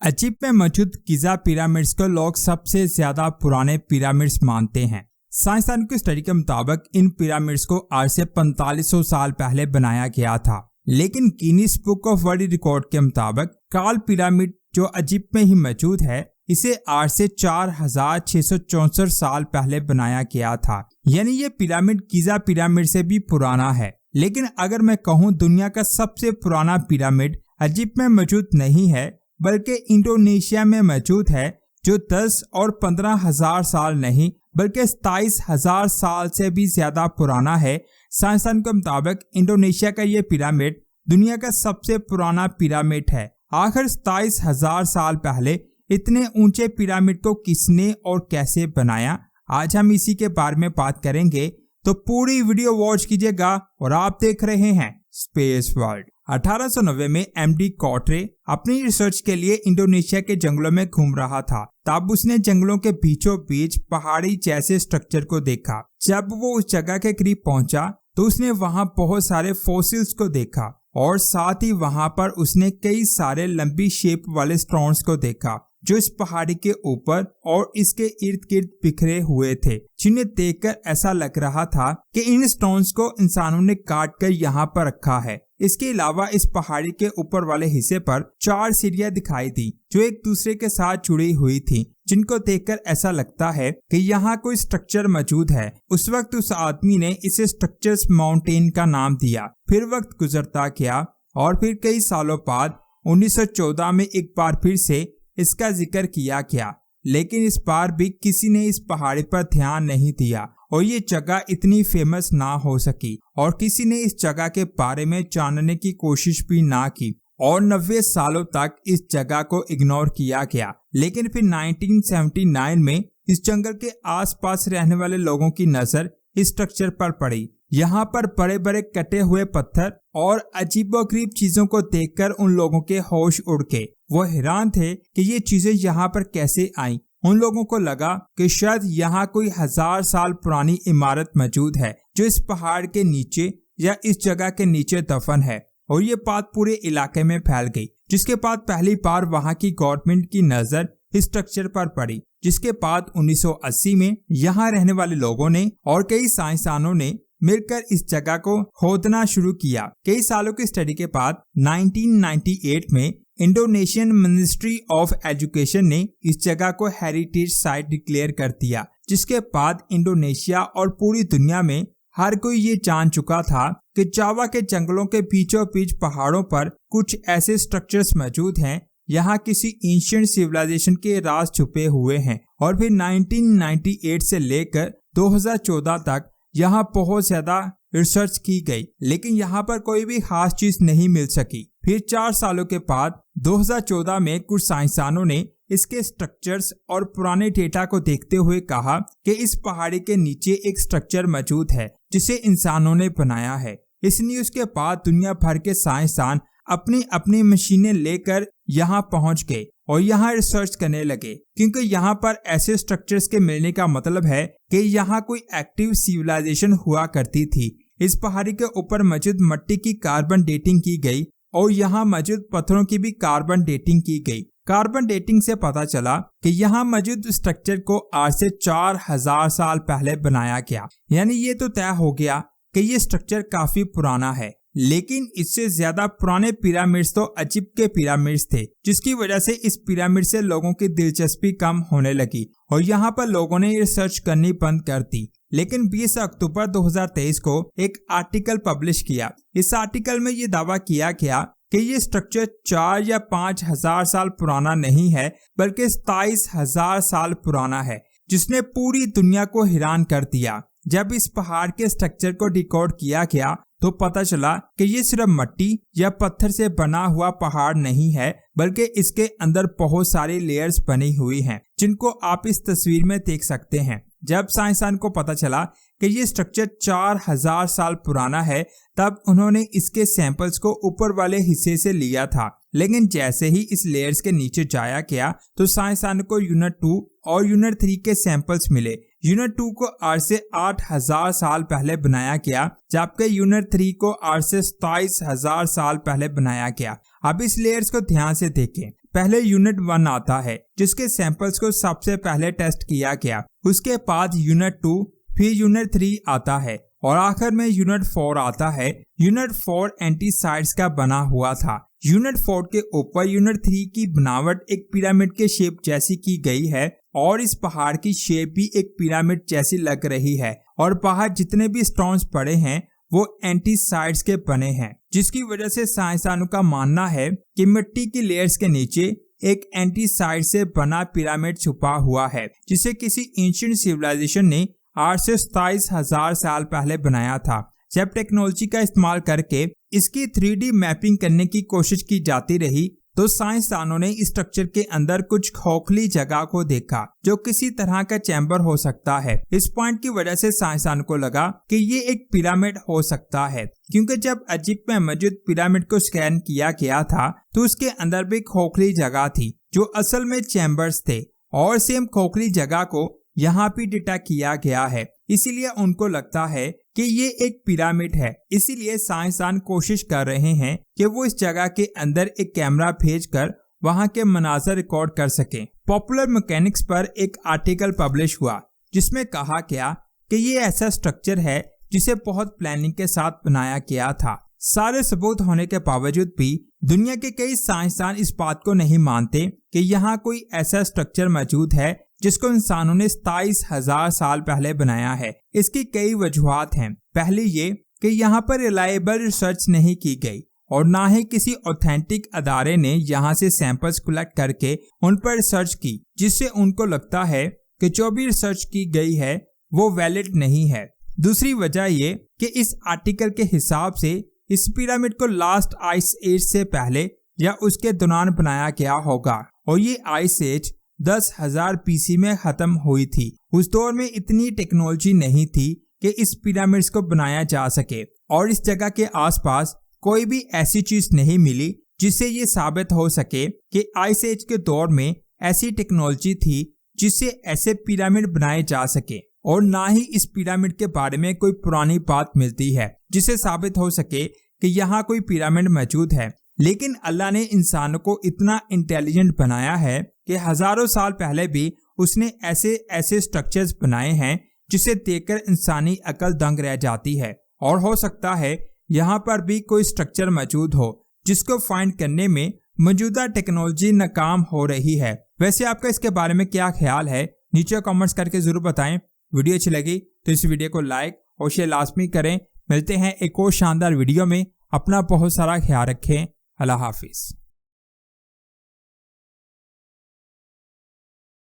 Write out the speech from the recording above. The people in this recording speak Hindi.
इजिप्ट में मौजूद गिजा पिरामिड्स को लोग सबसे ज्यादा पुराने पिरामिड्स मानते हैं। साइंसदानों की स्टडी के मुताबिक इन पिरामिड्स को आज से 4500 साल पहले बनाया गया था, लेकिन Guinness book of world record के मुताबिक काल पिरामिड जो इजिप्ट में ही मौजूद है, इसे आज से 4664 साल पहले बनाया गया था। यानी ये पिरामिड गिजा पिरामिड से भी पुराना है। लेकिन अगर मैं कहूँ दुनिया का सबसे पुराना पिरामिड इजिप्ट में मौजूद नहीं है बल्कि इंडोनेशिया में मौजूद है, जो 10 और 15,000 साल नहीं बल्कि 27,000 साल से भी ज्यादा पुराना है। साइंसदान के मुताबिक इंडोनेशिया का ये पिरामिड दुनिया का सबसे पुराना पिरामिड है। आखिर 27,000 साल पहले इतने ऊंचे पिरामिड को किसने और कैसे बनाया, आज हम इसी के बारे में बात करेंगे, तो पूरी वीडियो वॉच कीजिएगा। और आप देख रहे हैं स्पेस वर्ल्ड। 1890 में एमडी कॉटरे अपनी रिसर्च के लिए इंडोनेशिया के जंगलों में घूम रहा था। तब उसने जंगलों के बीचों बीच पहाड़ी जैसे स्ट्रक्चर को देखा। जब वो उस जगह के करीब पहुंचा तो उसने वहां बहुत सारे फॉसिल्स को देखा और साथ ही वहां पर उसने कई सारे लंबी शेप वाले स्टोन्स को देखा जो इस पहाड़ी के ऊपर और इसके इर्द गिर्द बिखरे हुए थे, जिन्हें देखकर ऐसा लग रहा था कि इन स्टोन्स को इंसानों ने काट कर यहाँ पर रखा है। इसके अलावा इस पहाड़ी के ऊपर वाले हिस्से पर 4 सीढ़ियां दिखाई दी जो एक दूसरे के साथ जुड़ी हुई थी, जिनको देखकर ऐसा लगता है कि यहाँ कोई स्ट्रक्चर मौजूद है। उस वक्त उस आदमी ने इसे स्ट्रक्चर्स माउंटेन का नाम दिया। फिर वक्त गुजरता गया और फिर कई सालों बाद 1914 में एक बार फिर से इसका जिक्र किया गया, लेकिन इस बार भी किसी ने इस पहाड़ी पर ध्यान नहीं दिया और ये जगह इतनी फेमस ना हो सकी और किसी ने इस जगह के बारे में जानने की कोशिश भी ना की और 90 सालों तक इस जगह को इग्नोर किया गया। लेकिन फिर 1979 में इस जंगल के आसपास रहने वाले लोगों की नजर इस स्ट्रक्चर पर पड़ी। यहाँ पर बड़े बड़े कटे हुए पत्थर और अजीबोगरीब चीजों को देखकर उन लोगों के होश उड़ गए। वो हैरान थे कि ये चीजें यहाँ पर कैसे आईं। उन लोगों को लगा कि शायद यहाँ कोई 1000 साल पुरानी इमारत मौजूद है जो इस पहाड़ के नीचे या इस जगह के नीचे दफन है, और ये बात पूरे इलाके में फैल गई। जिसके बाद पहली बार वहाँ की गवर्नमेंट की नजर इस स्ट्रक्चर पर पड़ी, जिसके बाद 1980 में यहाँ रहने वाले लोगों ने और कई साइंसदानों ने मिलकर इस जगह को खोदना शुरू किया। कई सालों की स्टडी के बाद 1998 में इंडोनेशियन मिनिस्ट्री ऑफ एजुकेशन ने इस जगह को हेरिटेज साइट डिक्लेयर कर दिया, जिसके बाद इंडोनेशिया और पूरी दुनिया में हर कोई ये जान चुका था कि जावा के जंगलों के बीचों बीच पहाड़ों पर कुछ ऐसे स्ट्रक्चर्स मौजूद हैं, यहाँ किसी एंशिएंट सिविलाइजेशन के राज छुपे हुए हैं। और फिर 1998 से लेकर 2014 तक यहाँ बहुत ज्यादा रिसर्च की गई, लेकिन यहाँ पर कोई भी खास चीज नहीं मिल सकी। फिर 4 सालों के बाद 2014 में कुछ साइंसदानों ने इसके स्ट्रक्चर्स और पुराने डेटा को देखते हुए कहा कि इस पहाड़ी के नीचे एक स्ट्रक्चर मौजूद है जिसे इंसानों ने बनाया है। इस न्यूज के बाद दुनिया भर के साइंसदान अपनी अपनी मशीनें लेकर यहाँ पहुँच गए और यहाँ रिसर्च करने लगे, क्योंकि यहाँ पर ऐसे स्ट्रक्चर्स के मिलने का मतलब है कि यहाँ कोई एक्टिव सिविलाइजेशन हुआ करती थी। इस पहाड़ी के ऊपर मौजूद मिट्टी की कार्बन डेटिंग की गई और यहाँ मौजूद पत्थरों की भी कार्बन डेटिंग की गई। कार्बन डेटिंग से पता चला कि यहाँ मौजूद स्ट्रक्चर को आज से 4000 साल पहले बनाया गया। यानी ये तो तय हो गया कि ये स्ट्रक्चर काफी पुराना है। लेकिन इससे ज्यादा पुराने पिरामिड्स तो इजिप्ट के पिरामिड्स थे, जिसकी वजह से इस पिरामिड से लोगों की दिलचस्पी कम होने लगी और यहाँ पर लोगों ने रिसर्च करनी बंद कर दी। लेकिन 20 अक्टूबर 2023 को एक आर्टिकल पब्लिश किया। इस आर्टिकल में ये दावा किया गया कि ये स्ट्रक्चर 4 या 5,000 साल पुराना नहीं है बल्कि 27,000 साल पुराना है, जिसने पूरी दुनिया को हैरान कर दिया। जब इस पहाड़ के स्ट्रक्चर को डिकोड किया गया तो पता चला कि ये सिर्फ मिट्टी या पत्थर से बना हुआ पहाड़ नहीं है, बल्कि इसके अंदर बहुत सारी लेयर्स बनी हुई हैं, जिनको आप इस तस्वीर में देख सकते हैं। जब साइंसदान को पता चला कि ये स्ट्रक्चर 4000 साल पुराना है, तब उन्होंने इसके सैंपल्स को ऊपर वाले हिस्से से लिया था। लेकिन जैसे ही इस लेयर्स के नीचे जाया गया तो साइंसदान को यूनिट 2 और यूनिट 3 के सैंपल्स मिले। यूनिट 2 को आज से 8000 साल पहले बनाया गया, जबकि यूनिट 3 को आज से 27000 साल पहले बनाया गया। अब इस लेयर्स को ध्यान से देखें। पहले यूनिट 1 आता है जिसके सैंपल्स को सबसे पहले टेस्ट किया गया। उसके बाद यूनिट 2, फिर यूनिट 3 आता है और आखिर में यूनिट 4 आता है। यूनिट 4 एंटीसाइड्स का बना हुआ था। यूनिट 4 के ऊपर यूनिट 3 की बनावट एक पिरामिड के शेप जैसी की गई है और इस पहाड़ की शेप भी एक पिरामिड जैसी लग रही है और बाहर जितने भी स्टोन्स पड़े हैं वो एंटीसाइड्स के बने हैं, जिसकी वजह से साइंसदानों का मानना है कि मिट्टी की लेयर्स के नीचे एक एंटीसाइड से बना पिरामिड छुपा हुआ है जिसे किसी एंशिएंट सिविलाइजेशन ने 8 से 27,000 साल पहले बनाया था। जब टेक्नोलॉजी का इस्तेमाल करके इसकी 3D मैपिंग करने की कोशिश की जाती रही तो साइंसदानों ने इस स्ट्रक्चर के अंदर कुछ खोखली जगह को देखा जो किसी तरह का चैम्बर हो सकता है। इस पॉइंट की वजह से साइंसदानों को लगा कि ये एक पिरामिड हो सकता है, क्योंकि जब इजिप्ट में मौजूद पिरामिड को स्कैन किया गया था तो उसके अंदर भी खोखली जगह थी जो असल में चैम्बर्स थे और सेम खोखली जगह को यहाँ भी डिटेक्ट किया गया है। इसीलिए उनको लगता है कि ये एक पिरामिड है। इसीलिए साइंसदान कोशिश कर रहे हैं कि वो इस जगह के अंदर एक कैमरा भेजकर वहाँ के मनाज़र रिकॉर्ड कर सकें। पॉपुलर मैकेनिक्स पर एक आर्टिकल पब्लिश हुआ जिसमें कहा गया कि ये ऐसा स्ट्रक्चर है जिसे बहुत प्लानिंग के साथ बनाया गया था। सारे सबूत होने के बावजूद भी दुनिया के कई साइंसदान इस बात को नहीं मानते कि यहाँ कोई ऐसा स्ट्रक्चर मौजूद है जिसको इंसानों ने 27,000 साल पहले बनाया है। इसकी कई वजूहात हैं। पहली ये कि यहाँ पर रिलायबल रिसर्च नहीं की गई और ना ही किसी ऑथेंटिक अदारे ने यहाँ से सैंपल्स कलेक्ट करके उन पर रिसर्च की, जिससे उनको लगता है कि जो भी रिसर्च की गई है वो वैलिड नहीं है। दूसरी वजह ये कि इस आर्टिकल के हिसाब से इस पिरामिड को लास्ट आइस एज से पहले या उसके दौरान बनाया गया होगा और ये आइस एज 10,000 पीसी में खत्म हुई थी। उस दौर में इतनी टेक्नोलॉजी नहीं थी कि इस पिरामिड्स को बनाया जा सके और इस जगह के आसपास कोई भी ऐसी चीज नहीं मिली जिससे ये साबित हो सके कि आइस एज के दौर में ऐसी टेक्नोलॉजी थी जिससे ऐसे पिरामिड बनाए जा सके। और ना ही इस पिरामिड के बारे में कोई पुरानी बात मिलती है जिसे साबित हो सके कि यहाँ कोई पिरामिड मौजूद है। लेकिन अल्लाह ने इंसानों को इतना इंटेलिजेंट बनाया है कि हजारों साल पहले भी उसने ऐसे स्ट्रक्चर्स बनाए हैं जिसे देखकर इंसानी अकल दंग रह जाती है। और हो सकता है यहाँ पर भी कोई स्ट्रक्चर मौजूद हो जिसको फाइंड करने में मौजूदा टेक्नोलॉजी नाकाम हो रही है। वैसे आपका इसके बारे में क्या ख्याल है, नीचे कमेंट्स करके जरूर बताएं। वीडियो अच्छी लगी तो इस वीडियो को लाइक और शेयर लाजमी करें। मिलते हैं एक और शानदार वीडियो में। अपना बहुत सारा ख्याल रखें। अल्लाह हाफिज।